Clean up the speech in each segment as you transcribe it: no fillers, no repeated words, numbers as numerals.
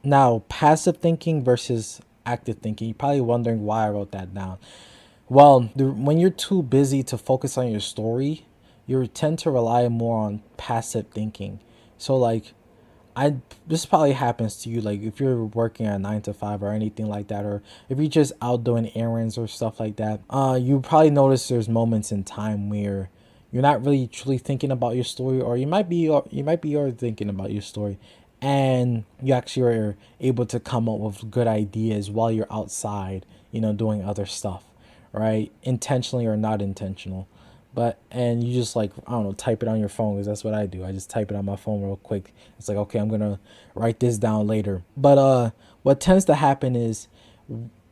Now, passive thinking versus active thinking. You're probably wondering why I wrote that down. Well, when you're too busy to focus on your story, you tend to rely more on passive thinking. So like I this probably happens to you, like if you're working at 9 to 5 or anything like that, or if you're just out doing errands or stuff like that. You probably notice there's moments in time where you're not really truly thinking about your story, or you might be already thinking about your story, and you actually are able to come up with good ideas while you're outside, doing other stuff, right? Intentionally or not intentional. But and you just, like, I don't know, type it on your phone, because that's what I do. I just type it on my phone real quick. It's like, okay, I'm gonna write this down later. But what tends to happen is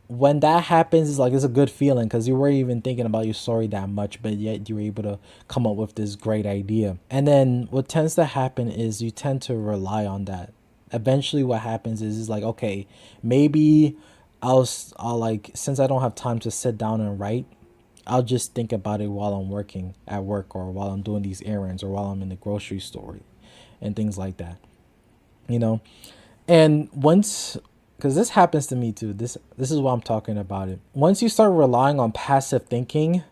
when that happens, is like it's a good feeling because you weren't even thinking about your story that much, but yet you were able to come up with this great idea. And then what tends to happen is you tend to rely on that. Eventually, what happens is like, okay, maybe I'll like, since I don't have time to sit down and write, I'll just think about it while I'm working at work, or while I'm doing these errands, or while I'm in the grocery store and things like that. You know? And once, because this happens to me too. This is why I'm talking about it. Once you start relying on passive thinking,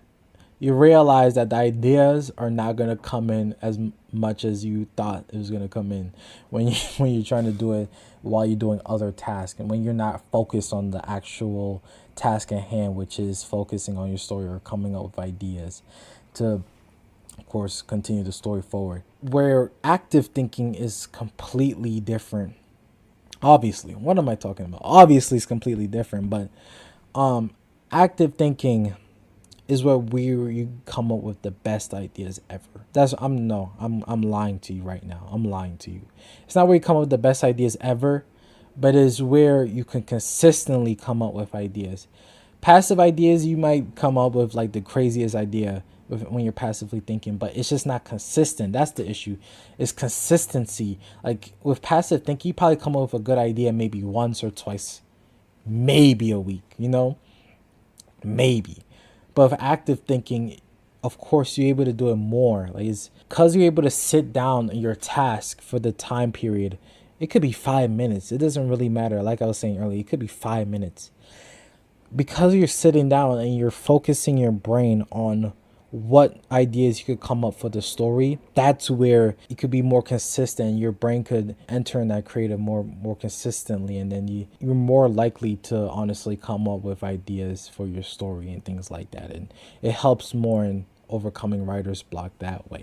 you realize that the ideas are not going to come in as much as you thought it was going to come in when you when you're trying to do it while you're doing other tasks, and when you're not focused on the actual task at hand, which is focusing on your story or coming up with ideas to, of course, continue the story forward. Where active thinking is completely different. Obviously, what am I talking about? Obviously it's completely different, but active thinking is where you come up with the best ideas ever. I'm lying to you right now. I'm lying to you. It's not where you come up with the best ideas ever, but is where you can consistently come up with ideas. Passive ideas, you might come up with like the craziest idea when you're passively thinking, but it's just not consistent. That's the issue. It's consistency. Like with passive thinking, you probably come up with a good idea maybe once or twice, maybe a week, maybe. But with active thinking, of course, you're able to do it more. Like, it's because you're able to sit down on your task for the time period. It could be 5 minutes. It doesn't really matter. Like I was saying earlier, it could be 5 minutes. Because you're sitting down and you're focusing your brain on what ideas you could come up for the story, that's where you could be more consistent. Your brain could enter in that creative more consistently, and then you're more likely to honestly come up with ideas for your story and things like that. And it helps more in overcoming writer's block that way.